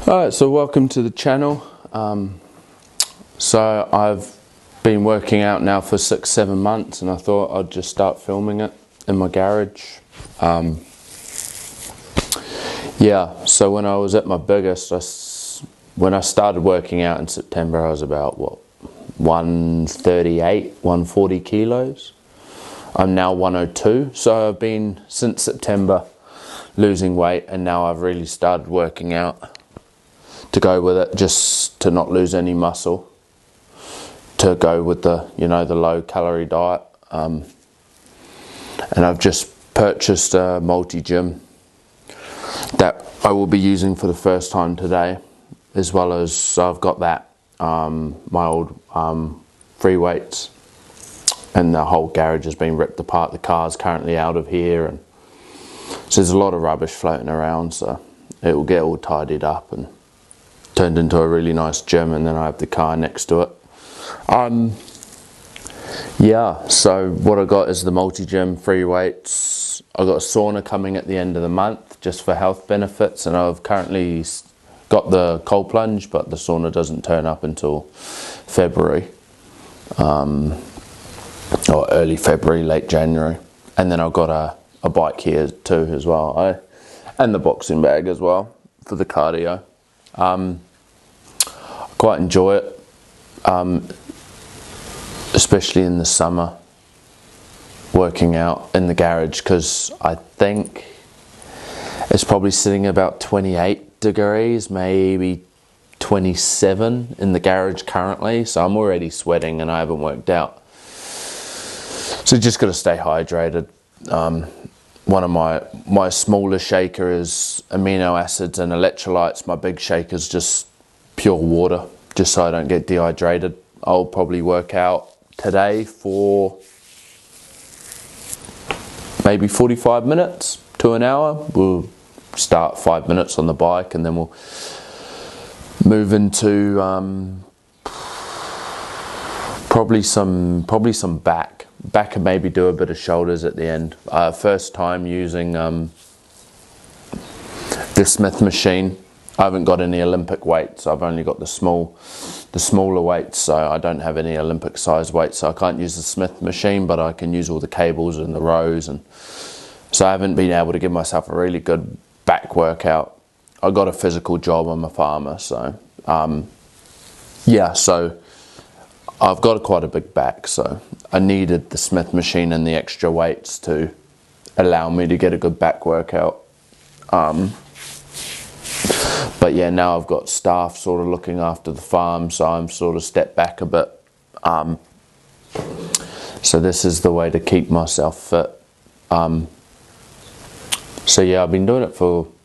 Alright, so welcome to the channel. So I've been working out now for 6-7 months, and I thought I'd just start filming it in my garage. Yeah, so when I was at my biggest, when I started working out in September, I was about 138, 140 kilos. I'm now 102, so I've been since September losing weight, and now I've really started working out to go with it, just to not lose any muscle, to go with the the low calorie diet. And I've just purchased a multi-gym that I will be using for the first time today, as well as I've got that my old free weights, and the whole garage has been ripped apart. The car's currently out of here, and so there's a lot of rubbish floating around, so it will get all tidied up and turned into a really nice gym, and then I have the car next to it. Yeah, so what I got is the multi-gym, free weights. I got a sauna coming at the end of the month just for health benefits, and I've currently got the cold plunge, but the sauna doesn't turn up until February, or early February, late January. And then I've got a bike here too as well, and the boxing bag as well for the cardio. Quite enjoy it, especially in the summer, working out in the garage, because I think it's probably sitting about 28 degrees, maybe 27 in the garage currently, so I'm already sweating and I haven't worked out. So just got to stay hydrated. One of my smaller shaker is amino acids and electrolytes. My big shaker is just pure water, just so I don't get dehydrated. I'll probably work out today for maybe 45 minutes to an hour. We'll start 5 minutes on the bike, and then we'll move into probably some back, and maybe do a bit of shoulders at the end. First time using the Smith machine. I haven't got any Olympic weights. I've only got the smaller weights, so I don't have any Olympic size weights. So I can't use the Smith machine, but I can use all the cables and the rows, and so I haven't been able to give myself a really good back workout. I got a physical job. I'm a farmer, so yeah. So I've got quite a big back, so I needed the Smith machine and the extra weights to allow me to get a good back workout. But yeah, now I've got staff sort of looking after the farm, so I'm sort of stepped back a bit. So this is the way to keep myself fit. So yeah, I've been doing it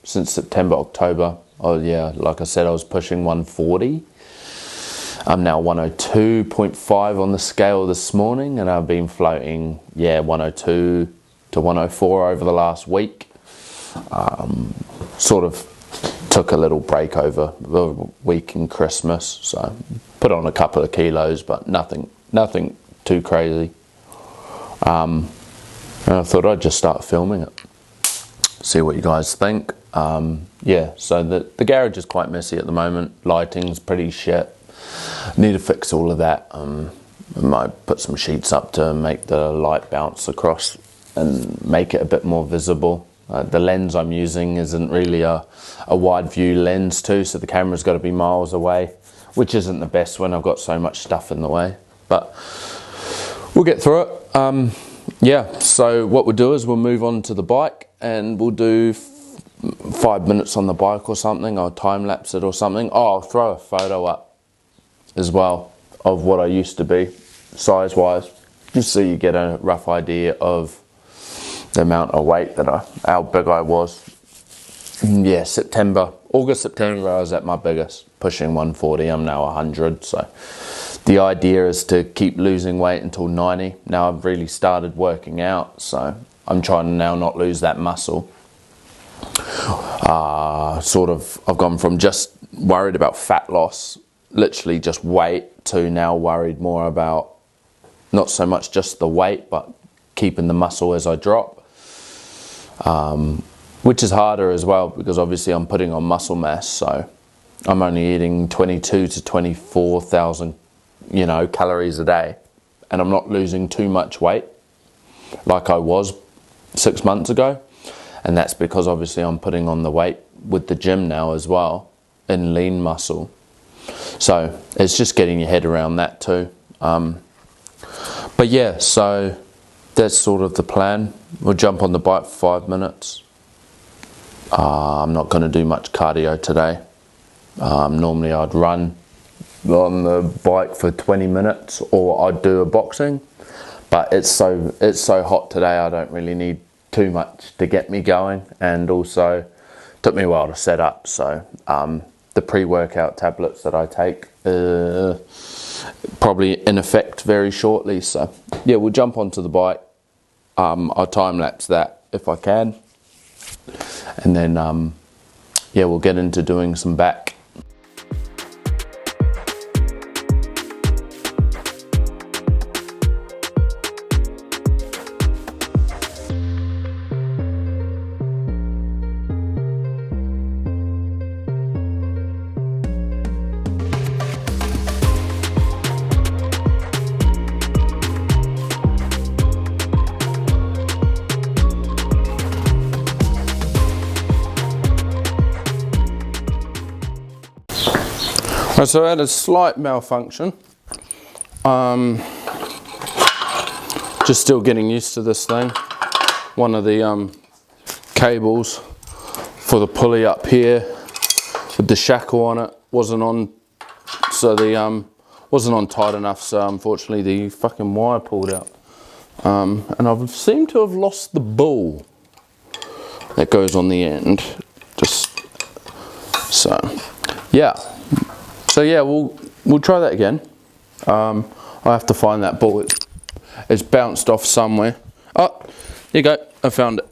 since September, October. Oh yeah, like I said, I was pushing 140. I'm now 102.5 on the scale this morning, and I've been floating, 102 to 104 over the last week. Sort of took a little break over the week in Christmas, so put on a couple of kilos, but nothing too crazy. And I thought I'd just start filming it, see what you guys think. Yeah, so the garage is quite messy at the moment. Lighting's pretty shit. Need to fix all of that. I might put some sheets up to make the light bounce across and make it a bit more visible. The lens I'm using isn't really a wide view lens too, so the camera's got to be miles away, which isn't the best when I've got so much stuff in the way, but we'll get through it. Yeah, so what we'll do is we'll move on to the bike, and we'll do 5 minutes on the bike or something. I'll time lapse it or something. I'll throw a photo up as well of what I used to be size wise, just so you get a rough idea of the amount of weight how big I was. Yeah, August, September, I was at my biggest, pushing 140. I'm now 100. So the idea is to keep losing weight until 90. Now I've really started working out, so I'm trying to now not lose that muscle. I've gone from just worried about fat loss, literally just weight, to now worried more about not so much just the weight, but keeping the muscle as I drop. Which is harder as well, because obviously I'm putting on muscle mass, so I'm only eating 22 to 24,000, calories a day, and I'm not losing too much weight like I was 6 months ago. And that's because obviously I'm putting on the weight with the gym now as well, in lean muscle. So it's just getting your head around that too. But yeah, so that's sort of the plan. We'll jump on the bike for 5 minutes. I'm not going to do much cardio today. Normally I'd run on the bike for 20 minutes, or I'd do a boxing. But it's so hot today, I don't really need too much to get me going, and also took me a while to set up. So the pre-workout tablets that I take probably in effect very shortly. So yeah, we'll jump onto the bike. I'll time lapse that if I can, and then yeah, we'll get into doing some back. So I had a slight malfunction. Just still getting used to this thing. One of the cables for the pulley up here with the shackle on it wasn't on, so the wasn't on tight enough. So unfortunately, the fucking wire pulled out, and I've seemed to have lost the ball that goes on the end. Yeah. So yeah, we'll try that again. I have to find that ball. It's bounced off somewhere. Oh, here you go. I found it.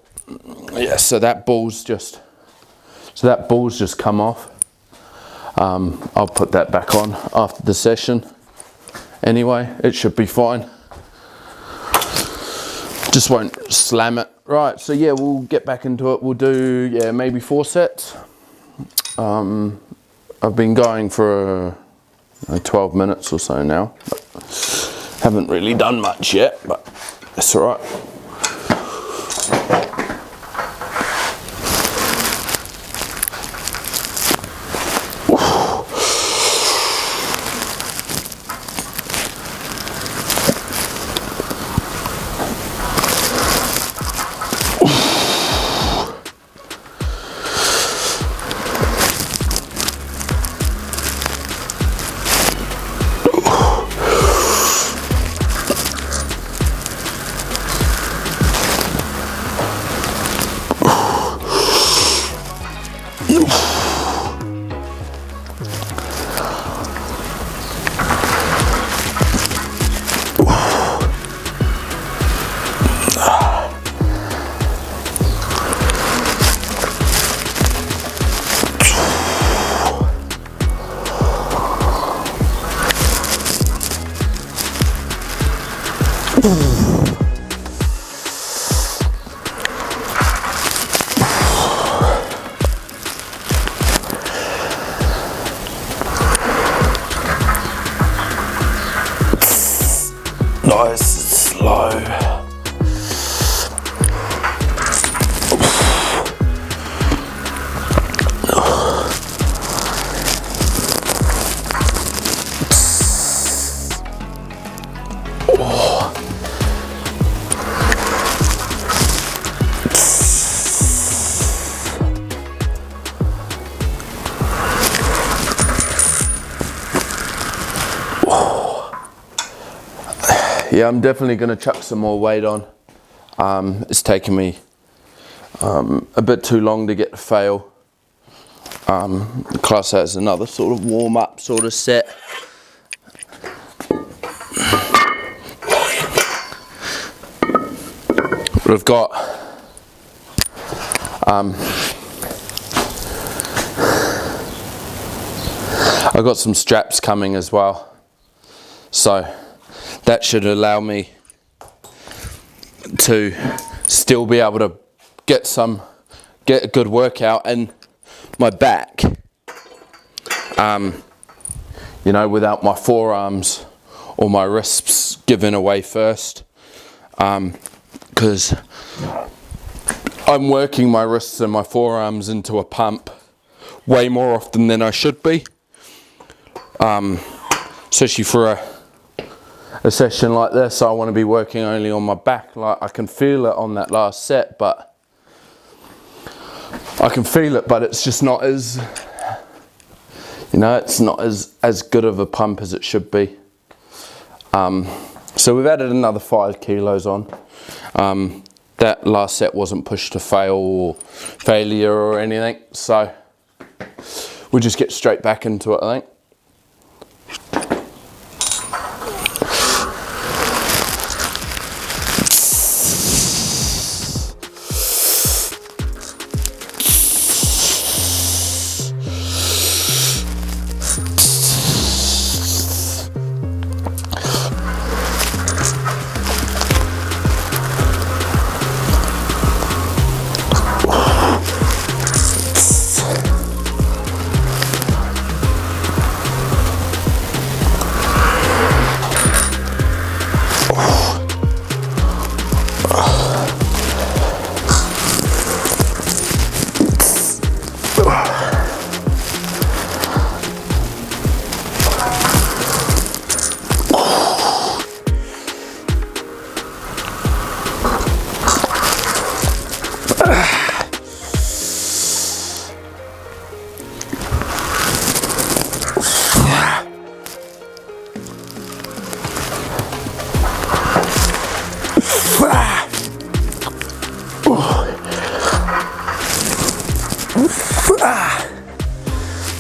Yeah. So that ball's just come off. I'll put that back on after the session. Anyway, it should be fine. Just won't slam it. Right. So yeah, we'll get back into it. We'll do maybe 4 sets. I've been going for 12 minutes or so now. Haven't really done much yet, but that's all right. Nice and slow. Yeah, I'm definitely going to chuck some more weight on. It's taken me a bit too long to get to fail. The class has another sort of warm-up sort of set. We've got I've got some straps coming as well, so that should allow me to still be able to get a good workout in my back you know, without my forearms or my wrists giving away first, because I'm working my wrists and my forearms into a pump way more often than I should be, especially for a session like this. I want to be working only on my back. Like, I can feel it on that last set, but it's just not as, you know, it's not as good of a pump as it should be. So we've added another 5 kilos on. That last set wasn't pushed to failure or anything, so we'll just get straight back into it, I think.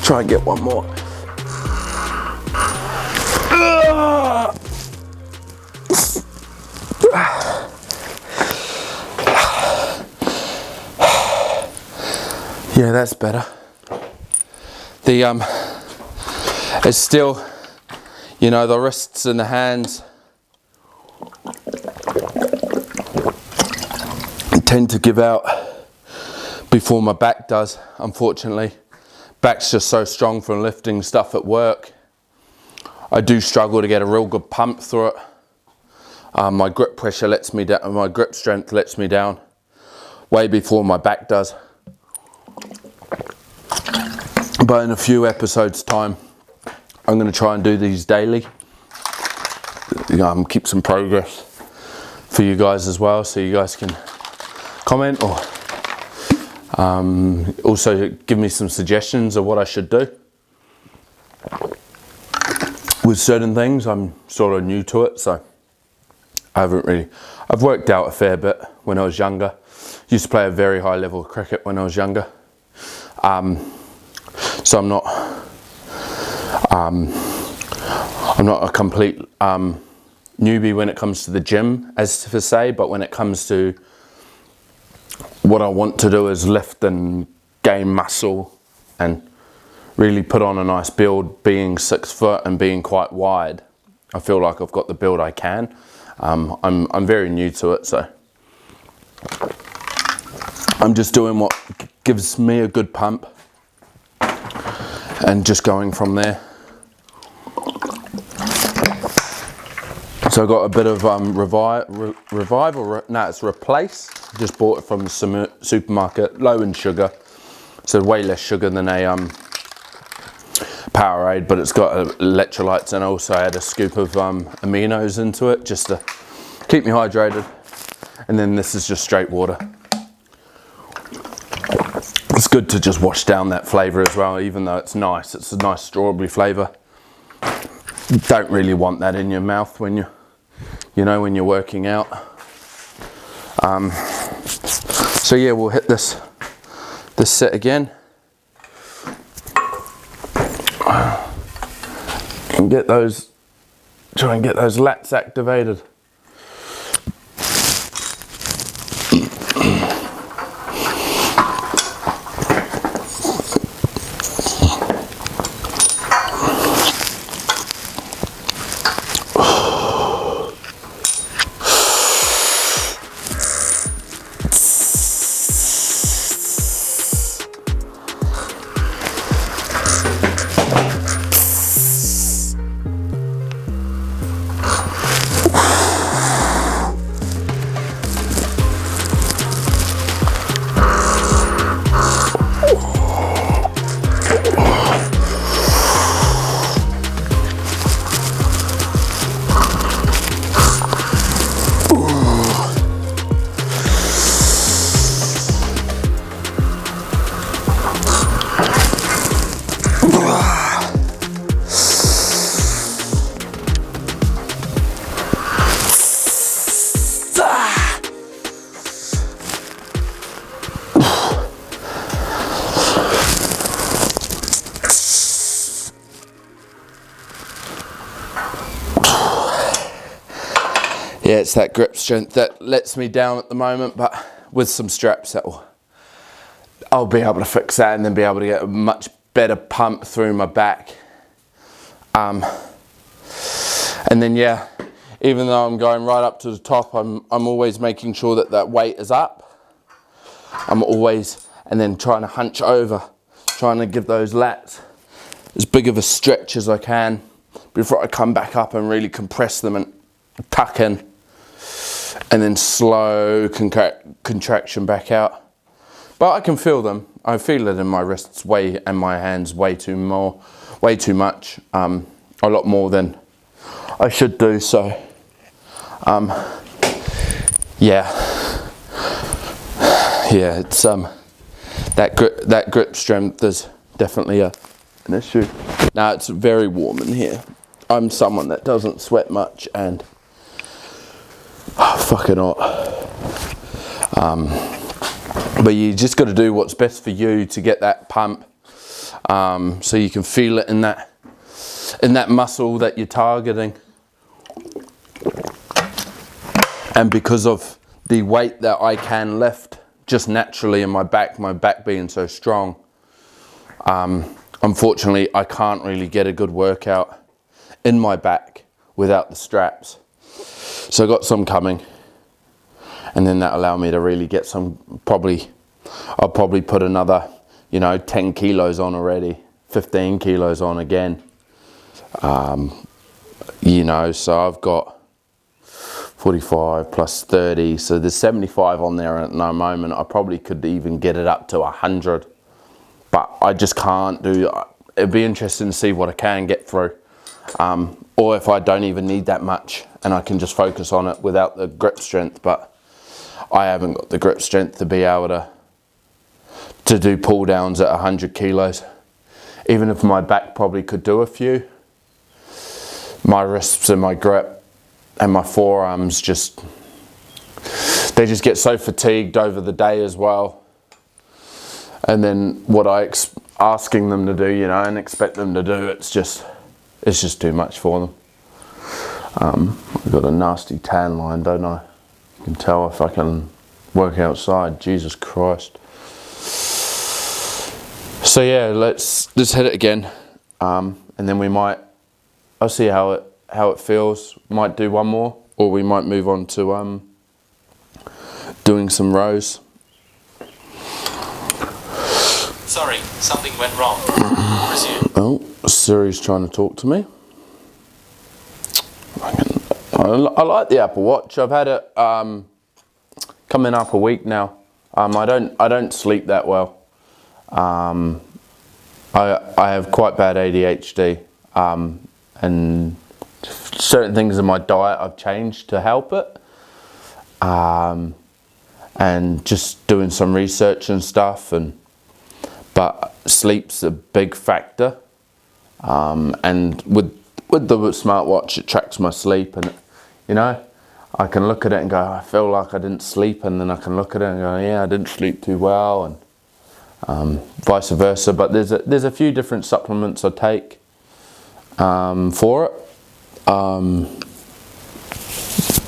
Try and get one more. Yeah, that's better. It's still, you know, the wrists and the hands tend to give out before my back does, unfortunately. Back's just so strong from lifting stuff at work. I do struggle to get a real good pump through it. My grip pressure lets me down, my grip strength lets me down way before my back does. But in a few episodes time, I'm going to try and do these daily. Keep some progress for you guys as well, so you guys can comment or also give me some suggestions of what I should do with certain things. I'm sort of new to it, so I've worked out a fair bit when I was younger. Used to play a very high level of cricket when I was younger. So I'm not a complete newbie when it comes to the gym, as to say, but when it comes to what I want to do is lift and gain muscle and really put on a nice build, being 6 foot and being quite wide. I feel like I've got the build I can. I'm very new to it, so I'm just doing what gives me a good pump and just going from there. So I got a bit of it's Replace. Just bought it from the supermarket, low in sugar, so way less sugar than a Powerade, but it's got electrolytes, and also I add a scoop of aminos into it just to keep me hydrated. And then this is just straight water. It's good to just wash down that flavour as well, even though it's nice. It's a nice strawberry flavour. You don't really want that in your mouth when when you're working out. So yeah, we'll hit this set again and try and get those lats activated. yeah, it's that grip strength that lets me down at the moment, but with some straps I'll be able to fix that and then be able to get a much better pump through my back. And then yeah, even though I'm going right up to the top, I'm always making sure that that weight is up. I'm always, and then trying to hunch over, trying to give those lats as big of a stretch as I can before I come back up and really compress them and tuck in, and then slow contraction back out. But I can feel them. I feel it in my wrists and my hands way too much, a lot more than I should do. So yeah, it's that grip strength is definitely an issue. Now it's very warm in here. I'm someone that doesn't sweat much, and fucking hot. But you just got to do what's best for you to get that pump, so you can feel it in that muscle that you're targeting. And because of the weight that I can lift just naturally in my back being so strong, unfortunately I can't really get a good workout in my back without the straps. So I got some coming, and then that allow me to really get some. I'll probably put another 10 kilos on already, 15 kilos on again. So I've got 45 plus 30, so there's 75 on there at the moment. I probably could even get it up to 100, but I just can't do. It'd be interesting to see what I can get through, or if I don't even need that much and I can just focus on it without the grip strength. But I haven't got the grip strength to be able to do pull downs at 100 kilos. Even if my back probably could do a few, my wrists and my grip and my forearms they just get so fatigued over the day as well. And then what asking them to do, and expect them to do, it's just too much for them. I've got a nasty tan line, don't I? You can tell if I can work outside. Jesus Christ. So yeah, let's hit it again, and then I'll see how it feels. Might do one more, or we might move on to doing some rows. Sorry, something went wrong. Resume. Oh, Siri's trying to talk to me. I like the Apple Watch. I've had it coming up a week now. I don't sleep that well. I have quite bad ADHD, and certain things in my diet I've changed to help it, and just doing some research and stuff, but sleep's a big factor, and with the smartwatch it tracks my sleep, and I can look at it and go, I feel like I didn't sleep, and then I can look at it and go, yeah, I didn't sleep too well, and vice versa. But there's a few different supplements I take for it,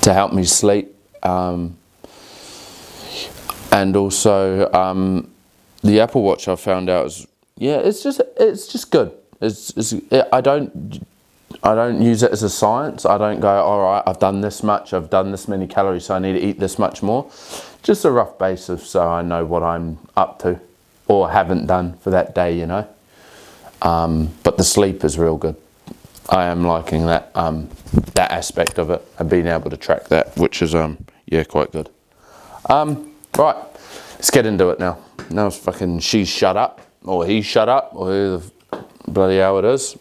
to help me sleep, and also the Apple Watch I found out is, it's just good. I don't use it as a science. I don't go, all right, I've done this much, I've done this many calories, so I need to eat this much more. Just a rough basis so I know what I'm up to or haven't done for that day, But the sleep is real good. I am liking that aspect of it and being able to track that, which is quite good. Right, let's get into it now. Now it's fucking she's shut up, or he's shut up, or who the bloody hell it is.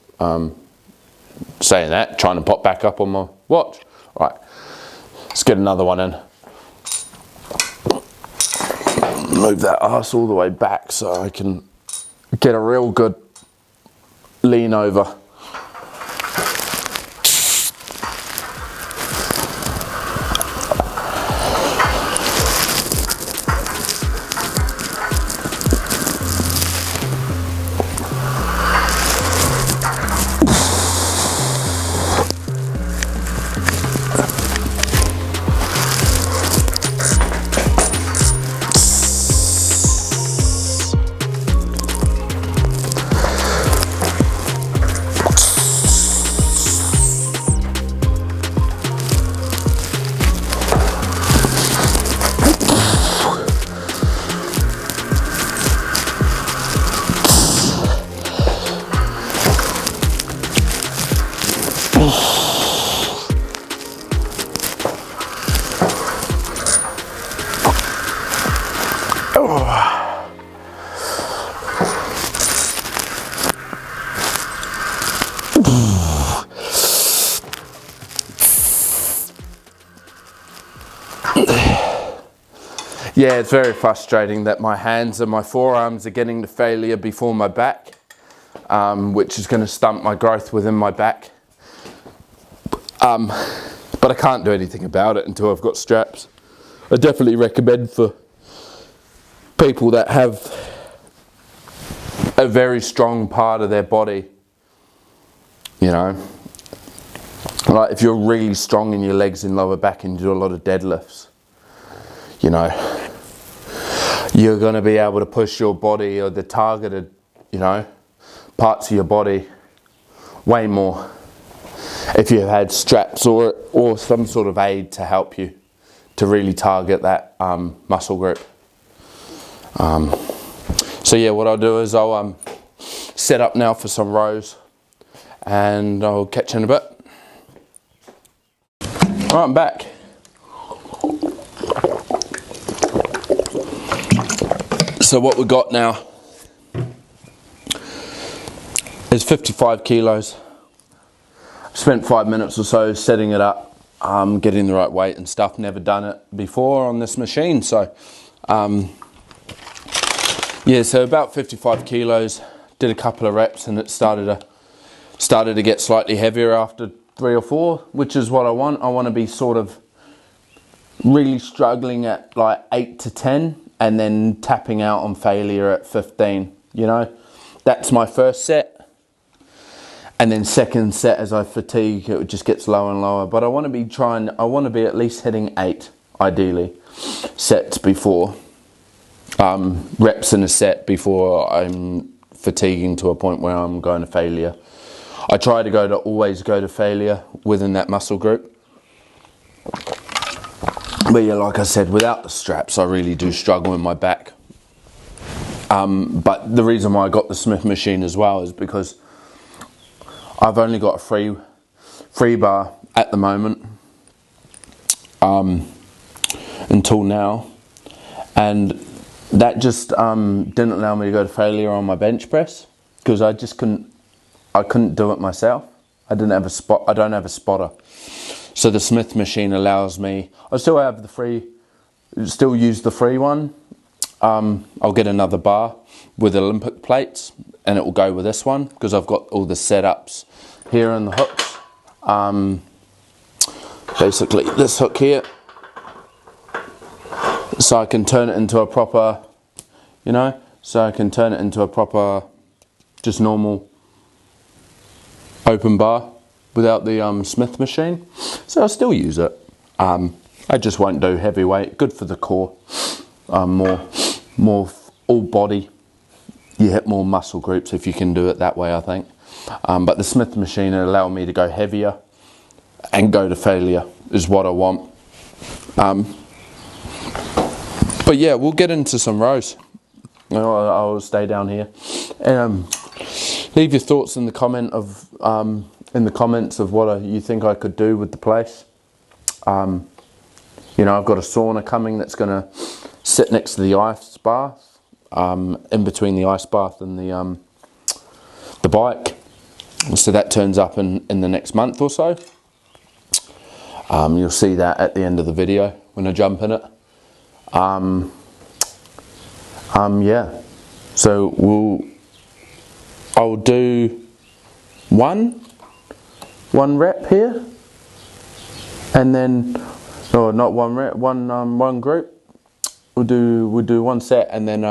Saying that, trying to pop back up on my watch. Right, let's get another one in. Move that arse all the way back so I can get a real good lean over. Yeah, it's very frustrating that my hands and my forearms are getting to failure before my back, which is going to stunt my growth within my back. But I can't do anything about it until I've got straps. I definitely recommend for people that have a very strong part of their body, you know, like if you're really strong in your legs and lower back and you do a lot of deadlifts, you know, you're going to be able to push your body or the targeted, you know, parts of your body way more if you had straps or some sort of aid to help you to really target that muscle group. So yeah, what I'll do is I'll set up now for some rows and I'll catch you in a bit. Alright, I'm back. So what we got now is 55 kilos. Spent 5 minutes or so setting it up, getting the right weight and stuff. Never done it before on this machine, so yeah, so about 55 kilos. Did a couple of reps and it started to get slightly heavier after 3 or 4, which is what I want. I want to be sort of really struggling at like 8 to 10 and then tapping out on failure at 15, you know. That's my first set. And then second set, as I fatigue, it just gets lower and lower. But I want to be at least hitting 8, ideally, sets before, reps in a set before I'm fatiguing to a point where I'm going to failure. I try to always go to failure within that muscle group. But yeah, like I said, without the straps, I really do struggle in my back. But the reason why I got the Smith machine as well is because I've only got a free bar at the moment, until now, and that just didn't allow me to go to failure on my bench press because I couldn't do it myself. I don't have a spotter. So the Smith machine allows me, I still use the free one. I'll get another bar with Olympic plates and it will go with this one because I've got all the setups here and the hooks. Basically this hook here, so I can turn it into a proper, you know, just normal open bar without the Smith machine. So I'll still use it. I just won't do heavy weight. Good for the core. More all body. You hit more muscle groups if you can do it that way, I think. But the Smith machine will allow me to go heavier and go to failure is what I want. But yeah, we'll get into some rows. I'll stay down here. Leave your thoughts in the comments of what you think I could do with the place. You know, I've got a sauna coming that's going to sit next to the ice bath, in between the ice bath and the bike. So that turns up in the next month or so. You'll see that at the end of the video when I jump in it. Yeah. So I'll do one rep here, and then not one rep, one group. We'll do one set, and then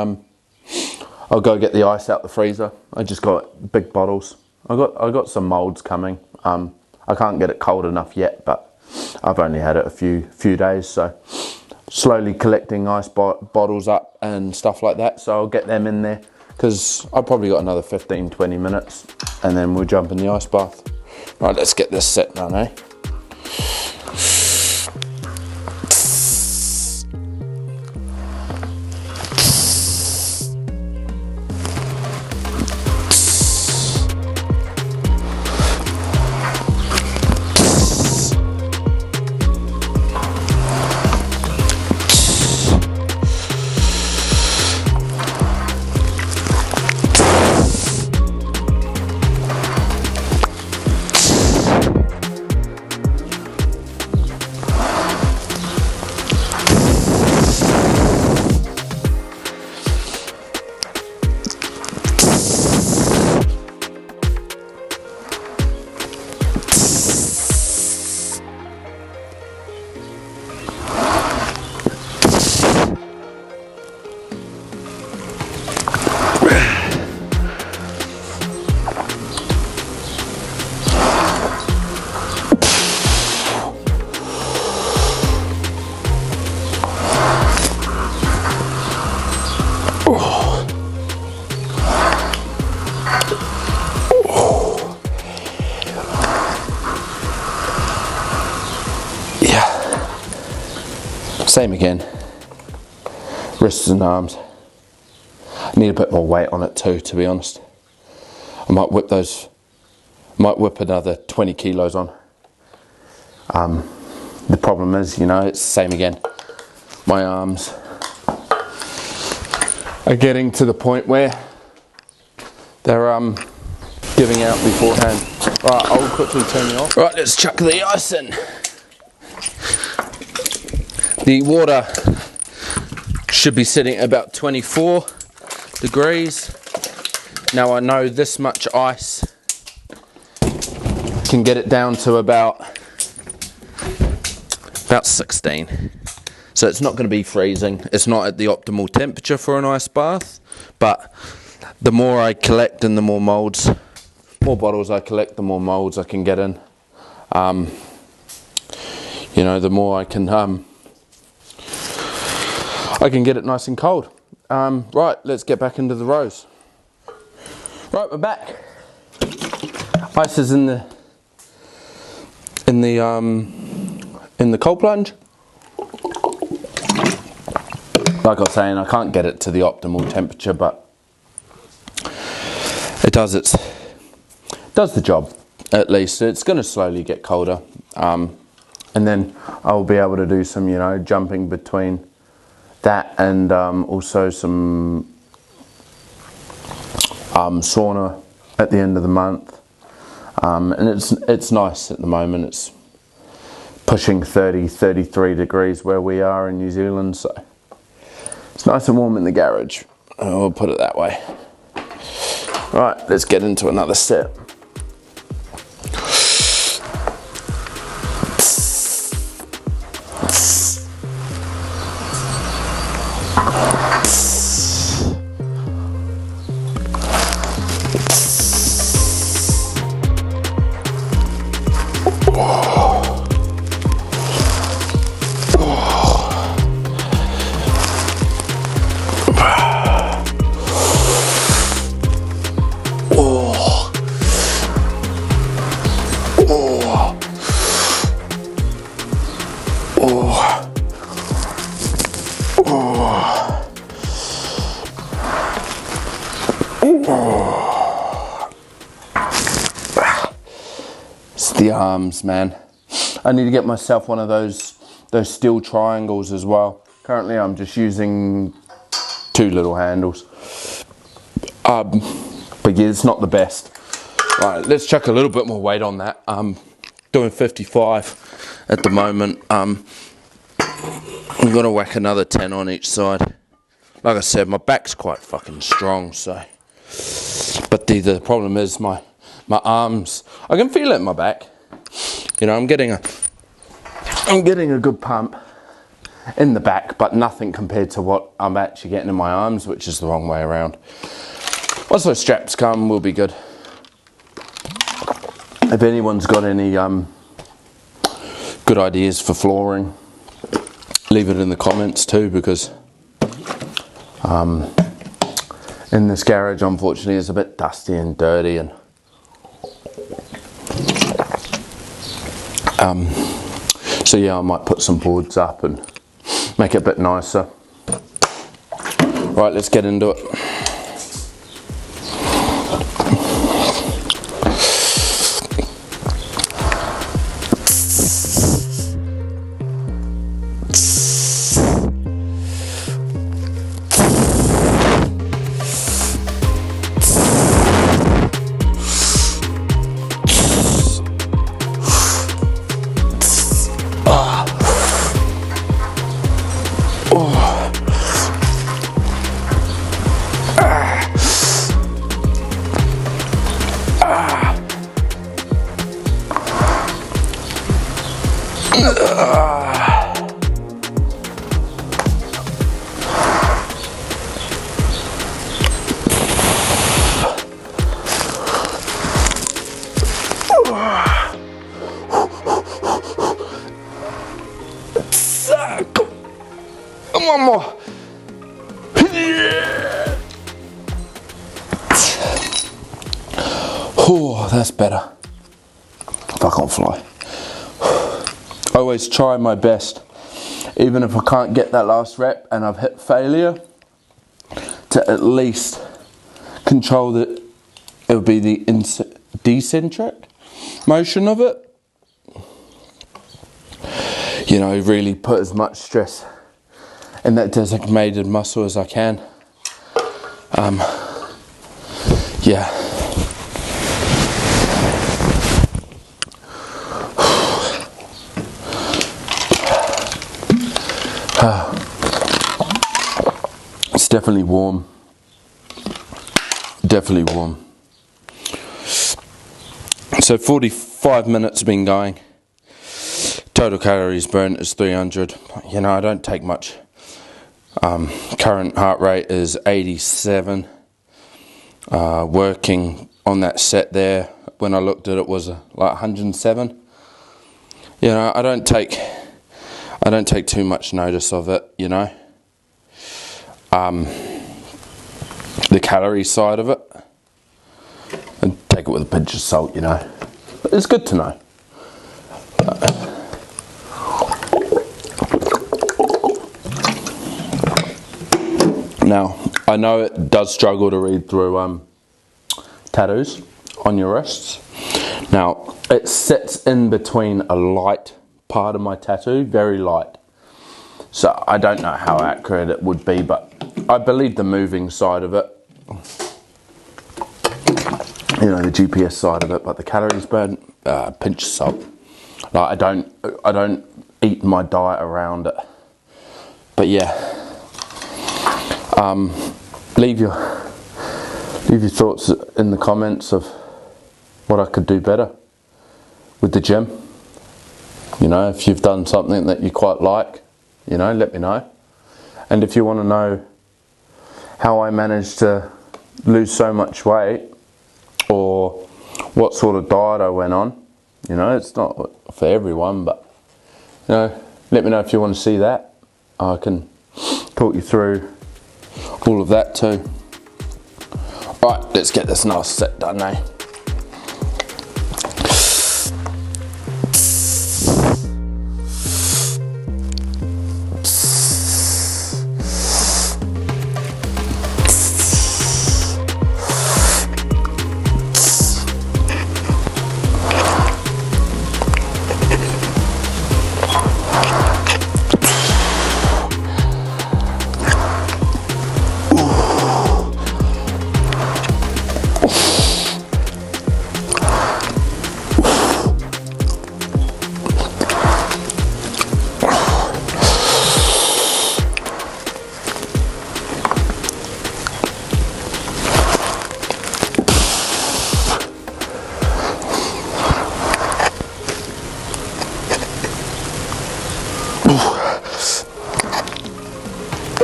I'll go get the ice out the freezer. I just got big bottles. I got some molds coming. I can't get it cold enough yet, but I've only had it a few days, so slowly collecting ice bottles up and stuff like that. So I'll get them in there because I've probably got another 15-20 minutes, and then we'll jump in the ice bath. Right, let's get this set done, eh? Same again. Wrists and arms. I need a bit more weight on it too, to be honest. I might whip another 20 kilos on. The problem is, you know, it's the same again. My arms are getting to the point where they're giving out beforehand. Right, I'll quickly turn you off. Right, let's chuck the ice in. The water should be sitting at about 24 degrees. Now I know this much ice can get it down to about 16. So it's not going to be freezing. It's not at the optimal temperature for an ice bath, but the more I collect and the more bottles I collect, the more molds I can get in. You know, the more I can get it nice and cold. Right, let's get back into the rows. Right, we're back. Ice is in the cold plunge. Like I was saying, I can't get it to the optimal temperature, but it does the job. At least it's going to slowly get colder, and then I'll be able to do some, you know, jumping between that and also some sauna at the end of the month, and it's nice at the moment. It's pushing 33 degrees where we are in New Zealand, so it's nice and warm in the garage. I'll put it that way. Right, let's get into another set. It's the arms, man. I need to get myself one of those steel triangles as well. Currently I'm just using 2 little handles. But yeah, it's not the best. Right, let's chuck a little bit more weight on that. Doing 55 at the moment. I'm gonna whack another 10 on each side. Like I said, my back's quite fucking strong, so. But the problem is my arms. I can feel it in my back. You know, I'm getting a good pump in the back, but nothing compared to what I'm actually getting in my arms, which is the wrong way around. Once those straps come, we'll be good. If anyone's got any good ideas for flooring, leave it in the comments too, because in this garage, unfortunately, it's a bit dusty and dirty, and so yeah, I might put some boards up and make it a bit nicer. Right, let's get into it. One more. Oh, that's better. If I can't fly. I always try my best even if I can't get that last rep and I've hit failure, to at least control it would be the decentric motion of it. You know, really put as much stress in that designated muscle as I can. Yeah. It's definitely warm. Definitely warm. So 45 minutes been going. Total calories burnt is 300. You know, I don't take much. Current heart rate is 87. Working on that set there, when I looked at it, was like 107. You know, I don't take too much notice of it, you know. The calorie side of it, and take it with a pinch of salt, you know. But it's good to know. Now, I know it does struggle to read through tattoos on your wrists. Now, it sits in between a light part of my tattoo, very light. So I don't know how accurate it would be, but I believe the moving side of it, you know, the GPS side of it, but the calories burned, pinch of salt. Like, I don't eat my diet around it. But yeah, leave your thoughts in the comments of what I could do better with the gym. You know, if you've done something that you quite like, you know, let me know. And if you want to know how I managed to lose so much weight, or what sort of diet I went on, you know, it's not for everyone, but, you know, let me know if you want to see that. I can talk you through all of that too. Right, let's get this nice set done now.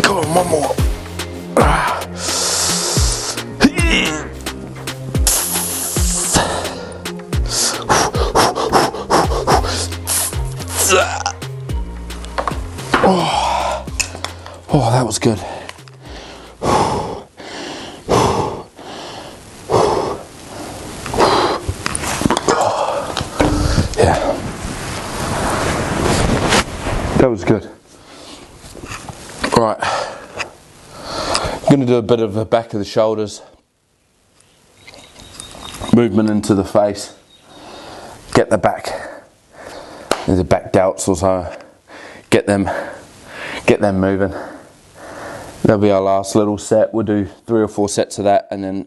Come on, one more. Oh, that was good. Yeah, that was good. Right, I'm going to do a bit of the back of the shoulders, movement into the face, get the back, the back delts also, get them moving. That'll be our last little set. We'll do 3 or 4 sets of that and then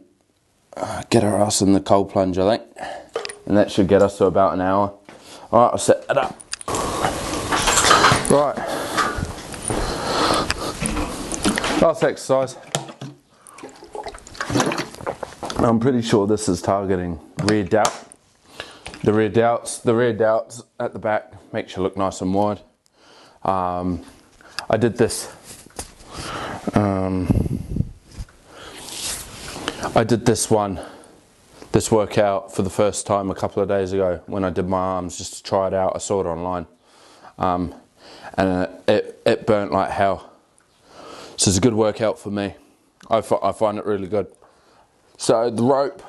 get our ass in the cold plunge, I think. And that should get us to about an hour. Alright, I'll set that up. Right. Last exercise. I'm pretty sure this is targeting rear delt. The rear delts at the back makes you look nice and wide. I did this. I did this workout for the first time a couple of days ago when I did my arms, just to try it out. I saw it online, and it burnt like hell. So it's a good workout for me. I find it really good. So the rope,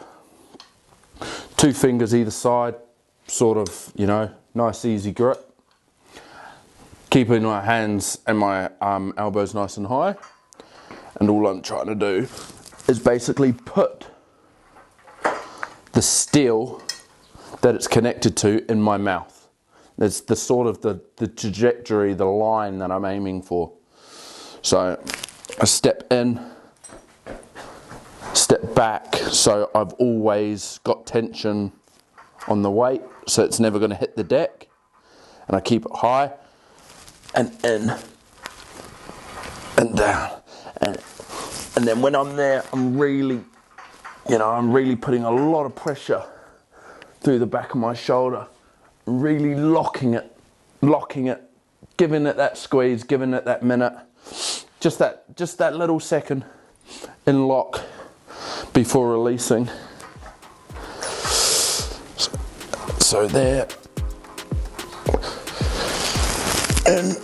2 fingers either side, sort of, you know, nice easy grip. keeping my hands and my elbows nice and high. And all I'm trying to do is basically put the steel that it's connected to in my mouth. It's the sort of the trajectory, the line that I'm aiming for. So I step in, step back, so I've always got tension on the weight, so it's never going to hit the deck. And I keep it high, and in, and down, and then when I'm there, I'm really putting a lot of pressure through the back of my shoulder, really locking it, giving it that squeeze, giving it that minute, just that little second in lock before releasing. So there, and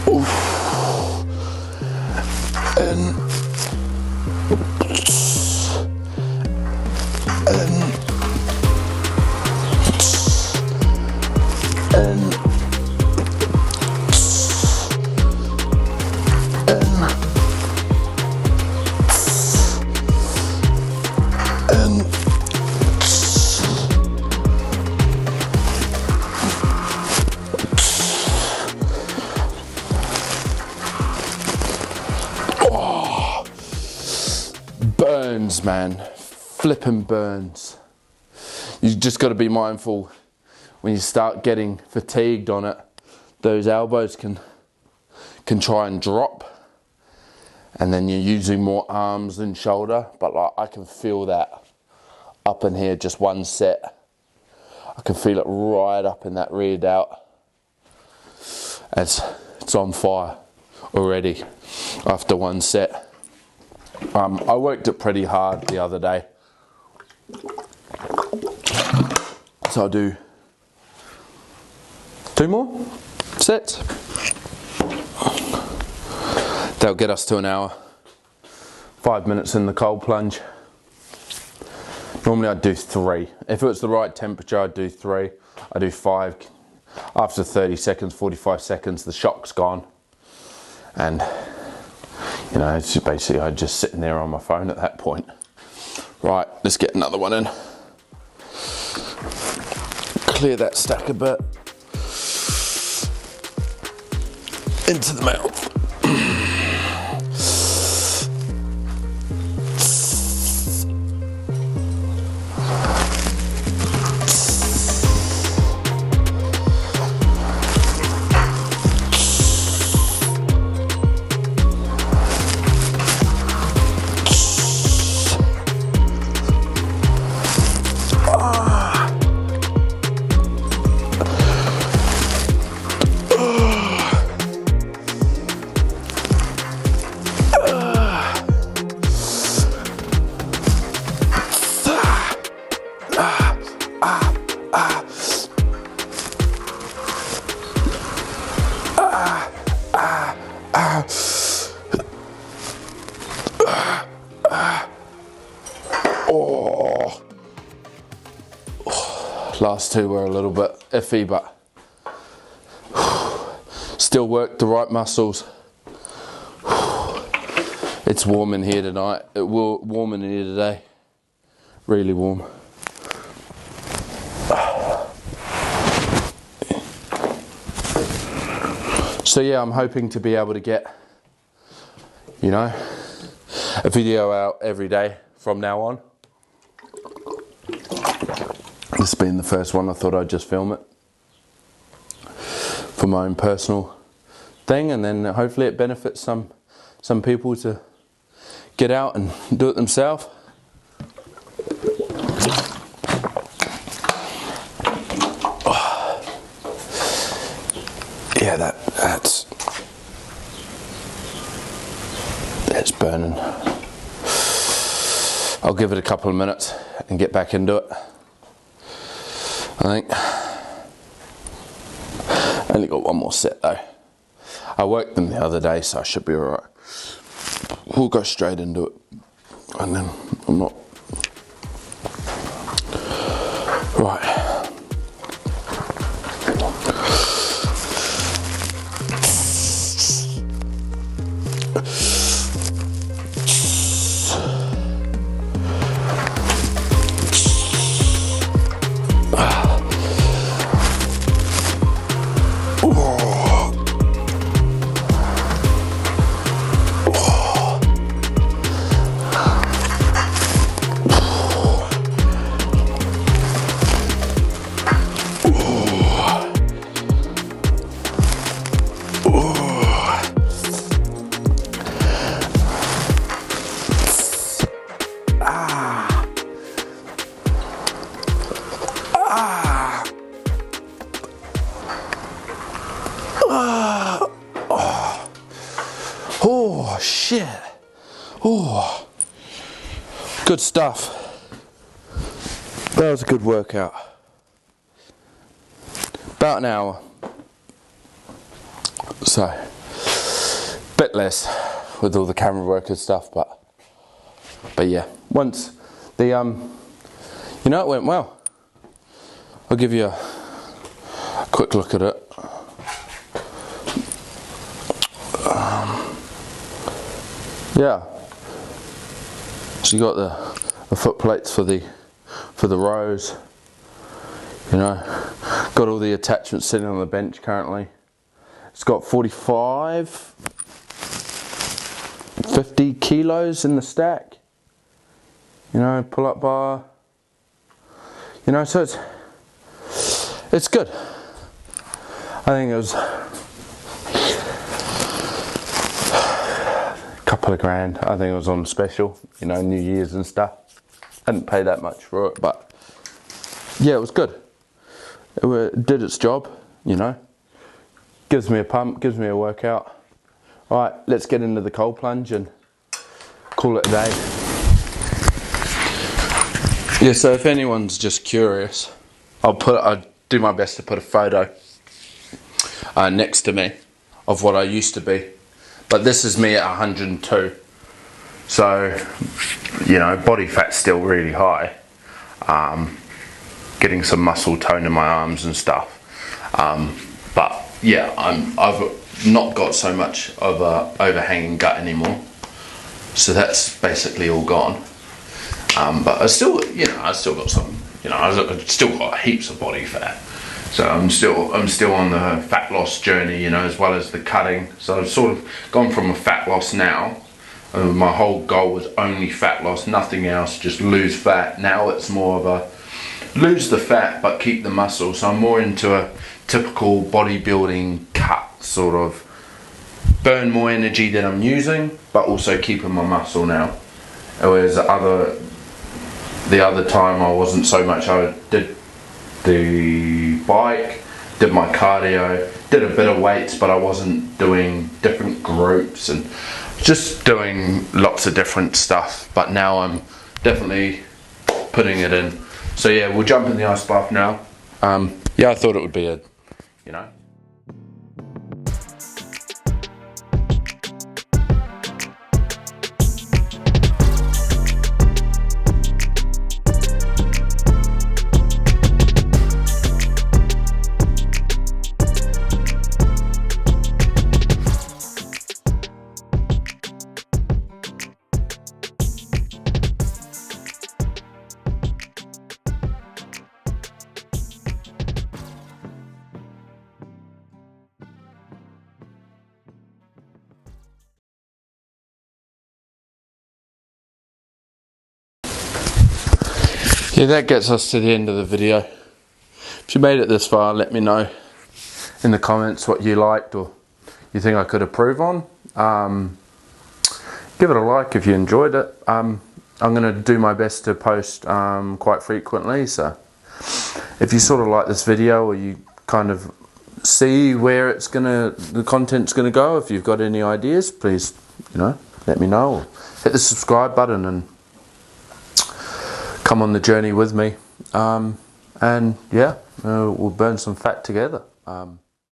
oof, and burns, man, flipping burns. You just got to be mindful when you start getting fatigued on it. Those elbows can try and drop, and then you're using more arms than shoulder. But like, I can feel that up in here, just one set. I can feel it right up in that rear delt. It's on fire already after one set. I worked it pretty hard the other day, so I'll do 2 more sets. That'll get us to an hour. 5 minutes in the cold plunge. Normally I'd do 3. If it was the right temperature, I'd do 3. I do 5. After 30 seconds, 45 seconds, the shock's gone. And you know, it's basically I'm just sitting there on my phone at that point. Right, let's get another one in. Clear that stack a bit. Into the mouth. Last 2 were a little bit iffy, but still worked the right muscles. It's warm in here tonight. Warm in here today. Really warm. So yeah, I'm hoping to be able to get, you know, a video out every day from now on. This being the first one, I thought I'd just film it for my own personal thing, and then hopefully it benefits some people to get out and do it themselves. Yeah, that's burning. I'll give it a couple of minutes and get back into it. I think I only got 1 more set though. I worked them the other day, so I should be alright. We'll go straight into it, and then I'm not right. Oh shit. Oh, good stuff. That was a good workout. About an hour. So, bit less with all the camera work and stuff, but yeah, once the you know, it went well. I'll give you a quick look at it. Yeah, so you got the foot plates for the rows, you know, got all the attachments sitting on the bench currently. It's got 50 kilos in the stack, you know, pull up bar, you know, so it's good. I think it was couple of grand. I think it was on special, you know, New Year's and stuff. I didn't pay that much for it, but yeah, it was good. It did its job, you know. Gives me a pump, gives me a workout. All right, let's get into the cold plunge and call it a day. Yeah, so if anyone's just curious, I'll do my best to put a photo next to me of what I used to be. But this is me at 102, so, you know, body fat's still really high. Getting some muscle tone in my arms and stuff. But yeah, I've not got so much of a overhanging gut anymore. So that's basically all gone. But I still got some, you know, I've still got heaps of body fat. So I'm still on the fat loss journey, you know, as well as the cutting. So I've sort of gone from a fat loss now. My whole goal was only fat loss, nothing else, just lose fat. Now it's more of a lose the fat but keep the muscle. So I'm more into a typical bodybuilding cut, sort of burn more energy than I'm using, but also keeping my muscle now. Whereas the other time I wasn't so much. I did the bike, did my cardio, did a bit of weights, but I wasn't doing different groups and just doing lots of different stuff. But now I'm definitely putting it in. So yeah, we'll jump in the ice bath now. Yeah, I thought it would be a, you know. Yeah, that gets us to the end of the video. If you made it this far, let me know in the comments what you liked or you think I could improve on. Give it a like if you enjoyed it. I'm going to do my best to post quite frequently, so if you sort of like this video or you kind of see where the content's gonna go, if you've got any ideas, please, you know, let me know, or hit the subscribe button and come on the journey with me, and yeah, we'll burn some fat together.